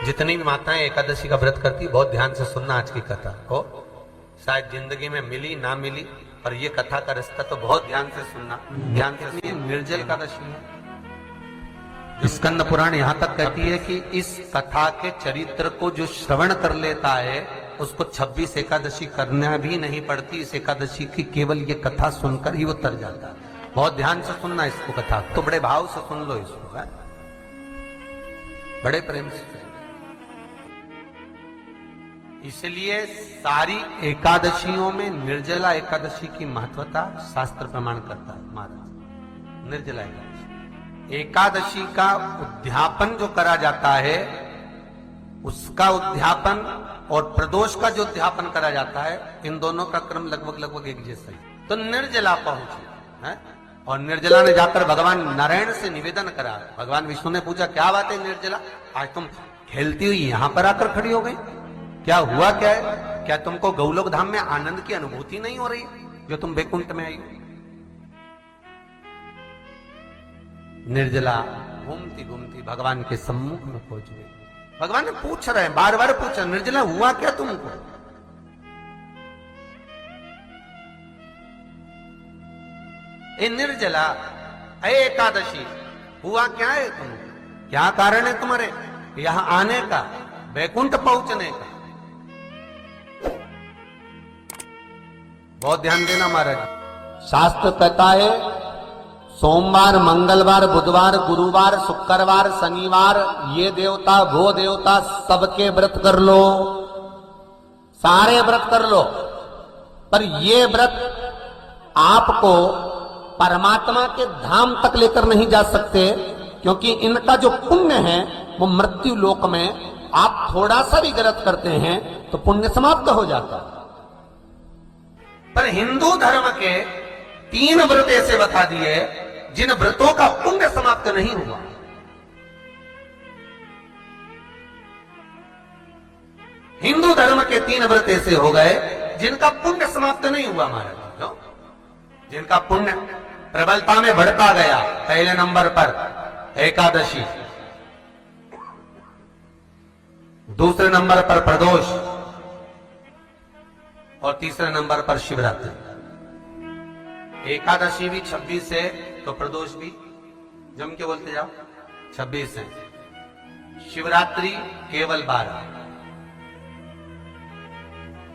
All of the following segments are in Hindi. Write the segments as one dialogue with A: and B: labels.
A: जितनी भी माताएं एकादशी का व्रत करती, बहुत ध्यान से सुनना आज की कथा को। शायद जिंदगी में मिली ना मिली, पर ये कथा का रिश्ता तो बहुत ध्यान से सुनना। ध्यान से सुनिए। निर्जल एकादशी है। स्कंद पुराण यहां तक कहती है कि इस कथा के चरित्र को जो श्रवण कर लेता है उसको 26 एकादशी करना भी नहीं पड़ती। इस एकादशी की केवल ये कथा सुनकर ही वो तर जाता है। बहुत ध्यान से सुनना इसको, कथा तो बड़े भाव से सुन लो इसको, है? बड़े प्रेम से। इसलिए सारी एकादशियों में निर्जला एकादशी की महत्वता शास्त्र प्रमाण करता है। महाराज निर्जला एकादशी का उद्यापन जो करा जाता है, उसका उद्यापन और प्रदोष का जो उद्यापन करा जाता है, इन दोनों का क्रम लगभग एक जैसा ही। तो निर्जला पहुंचे है, और निर्जला ने जाकर भगवान नारायण से निवेदन करा। भगवान विष्णु ने पूछा, क्या बात है निर्जला, आज तुम खेलती हुई यहां पर आकर खड़ी हो गई, क्या हुआ, क्या है? क्या तुमको गौलोक धाम में आनंद की अनुभूति नहीं हो रही जो तुम बैकुंठ में आई? निर्जला घूमती घूमती भगवान के सम्मुख में पहुंच गई। भगवान ने पूछ रहे हैं, बार बार पूछा, निर्जला हुआ क्या तुमको? ए निर्जला, ए एकादशी, हुआ क्या है तुमको? क्या कारण है तुम्हारे यहां आने का, बैकुंठ पहुंचने का? बहुत ध्यान देना महाराज। शास्त्र कहता है सोमवार, मंगलवार, बुधवार, गुरुवार, शुक्रवार, शनिवार, ये देवता वो देवता सबके व्रत कर लो, सारे व्रत कर लो, पर ये व्रत आपको परमात्मा के धाम तक लेकर नहीं जा सकते, क्योंकि इनका जो पुण्य है वो मृत्यु लोक में आप थोड़ा सा भी गलत करते हैं तो पुण्य समाप्त हो जाता है। पर हिंदू धर्म के 3 व्रत ऐसे बता दिए जिन व्रतों का पुण्य समाप्त नहीं हुआ। हिंदू धर्म के 3 व्रत ऐसे हो गए जिनका पुण्य समाप्त नहीं हुआ महाराज, जिनका पुण्य प्रबलता में बढ़ता गया। पहले नंबर पर एकादशी, दूसरे नंबर पर प्रदोष, और तीसरे नंबर पर शिवरात्रि। एकादशी भी 26 है तो प्रदोष भी जम के बोलते जाओ 26 है। शिवरात्रि केवल 12,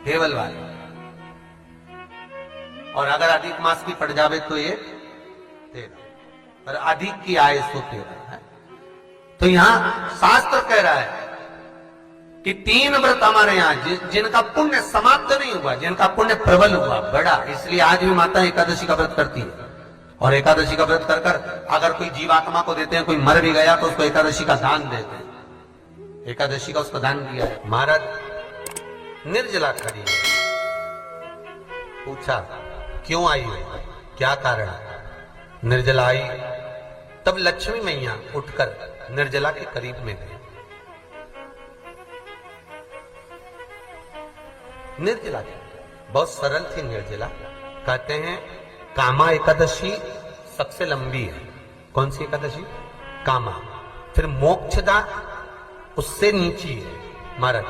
A: केवल 12, और अगर अधिक मास की पड़ जावे तो ये 13, पर अधिक की आय सो 13 है। तो यहां शास्त्र कह रहा है कि 3 व्रत हमारे यहां जिनका पुण्य समाप्त नहीं हुआ, जिनका पुण्य प्रबल हुआ, बड़ा। इसलिए आज भी माता एकादशी का व्रत करती है, और एकादशी का व्रत कर कर अगर कोई जीवात्मा को देते हैं, कोई मर भी गया तो उसको एकादशी का दान देते हैं। एकादशी का उसको दान दिया है। महाराज निर्जला खड़ी है, पूछा क्यों आई हो, क्या कारण? निर्जला आई, तब लक्ष्मी मैया उठकर निर्जला के करीब में गई। निर्जला बहुत सरल थी निर्जला। कहते हैं कामा एकादशी सबसे लंबी है। कौन सी एकादशी? कामा। फिर मोक्षदा उससे नीची है महाराज।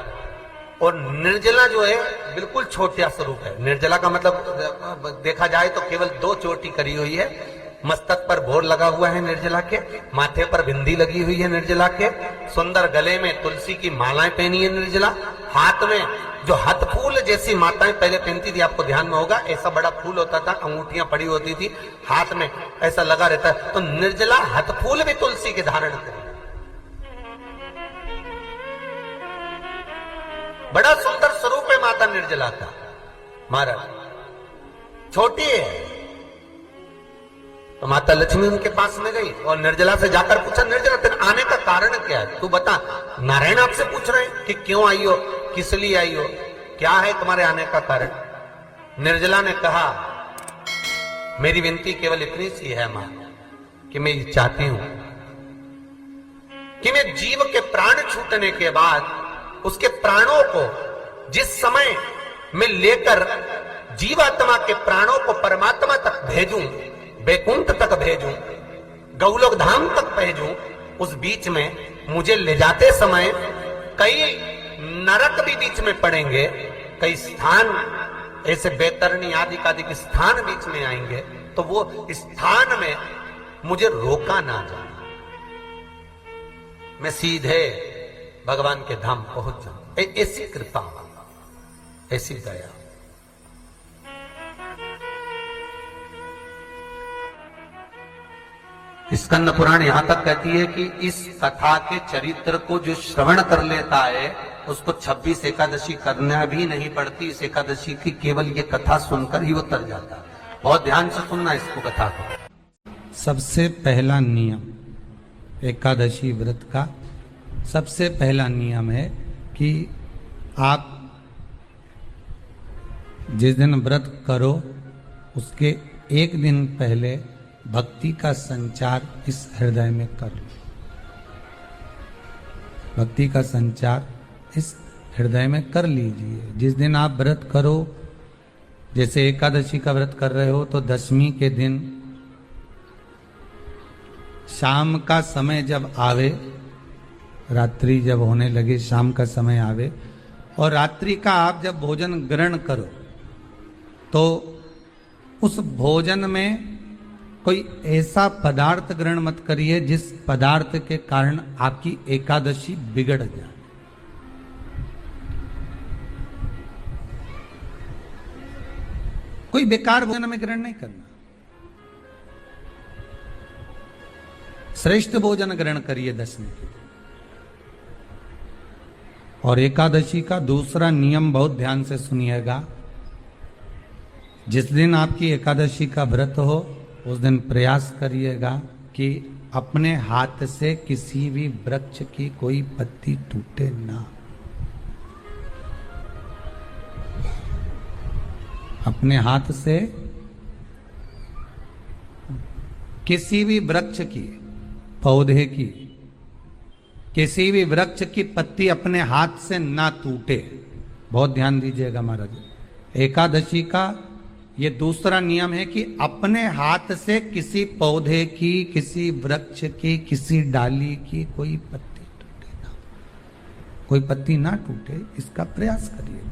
A: और निर्जला जो है बिल्कुल छोटा स्वरूप है। निर्जला का मतलब देखा जाए तो केवल 2 चोटी करी हुई है। मस्तक पर भोर लगा हुआ है निर्जला के, माथे पर बिंदी लगी हुई है निर्जला के, सुंदर गले में तुलसी की मालाएं पहनी है निर्जला, हाथ में जो हथ फूल जैसी माताएं पहले पहनती थी, आपको ध्यान में होगा, ऐसा बड़ा फूल होता था, अंगूठियां पड़ी होती थी, हाथ में ऐसा लगा रहता है। तो निर्जला हथ फूल भी तुलसी के धारण करें। बड़ा सुंदर स्वरूप है माता निर्जला का महाराज। छोटी है तो माता लक्ष्मी उनके पास में गई और निर्जला से जाकर पूछा, निर्जला तेरे आने का कारण क्या है, तू बता। नारायण आपसे पूछ रहे हैं कि क्यों आई हो, किस लिए आई हो, क्या है तुम्हारे आने का कारण? निर्जला ने कहा, मेरी विनती केवल इतनी सी है मां, कि मैं ये चाहती हूं कि मैं जीव के प्राण छूटने के बाद उसके प्राणों को जिस समय मैं लेकर जीवात्मा के प्राणों को परमात्मा तक भेजूं, बैकुंठ तक भेजूं, गौलोक धाम तक भेजूं, उस बीच में मुझे ले जाते समय कई नरक भी बीच में पड़ेंगे, कई स्थान ऐसे बैतरणी आदि के स्थान बीच में आएंगे, तो वो स्थान में मुझे रोका ना जाए, मैं सीधे भगवान के धाम पहुंच जाऊं। ऐसी कृपा, ऐसी दया। स्कंद पुराण यहां तक कहती है कि इस कथा के चरित्र को जो श्रवण कर लेता है उसको 26 एकादशी करना भी नहीं पड़ती। इस एकादशी की केवल ये कथा सुनकर ही वो तर जाता है। बहुत ध्यान से सुनना इसको, कथा को।
B: सबसे पहला नियम एकादशी व्रत का सबसे पहला नियम है कि आप जिस दिन व्रत करो उसके एक दिन पहले भक्ति का संचार इस हृदय में कर लो। भक्ति का संचार इस हृदय में कर लीजिए। जिस दिन आप व्रत करो, जैसे एकादशी का व्रत कर रहे हो तो दशमी के दिन शाम का समय जब आवे, रात्रि जब होने लगे, शाम का समय आवे और रात्रि का आप जब भोजन ग्रहण करो तो उस भोजन में कोई ऐसा पदार्थ ग्रहण मत करिए जिस पदार्थ के कारण आपकी एकादशी बिगड़ जाए। कोई बेकार भोजन में ग्रहण नहीं करना, श्रेष्ठ भोजन ग्रहण करिए दशमी के दिन। और एकादशी का दूसरा नियम बहुत ध्यान से सुनिएगा। जिस दिन आपकी एकादशी का व्रत हो उस दिन प्रयास करिएगा कि अपने हाथ से किसी भी वृक्ष की कोई पत्ती टूटे ना। अपने हाथ से किसी भी वृक्ष की, पौधे की, किसी भी वृक्ष की पत्ती अपने हाथ से ना टूटे। बहुत ध्यान दीजिएगा महाराज। एकादशी का ये दूसरा नियम है कि अपने हाथ से किसी पौधे की, किसी वृक्ष की, किसी डाली की कोई पत्ती टूटे ना, कोई पत्ती ना टूटे, इसका प्रयास करिए।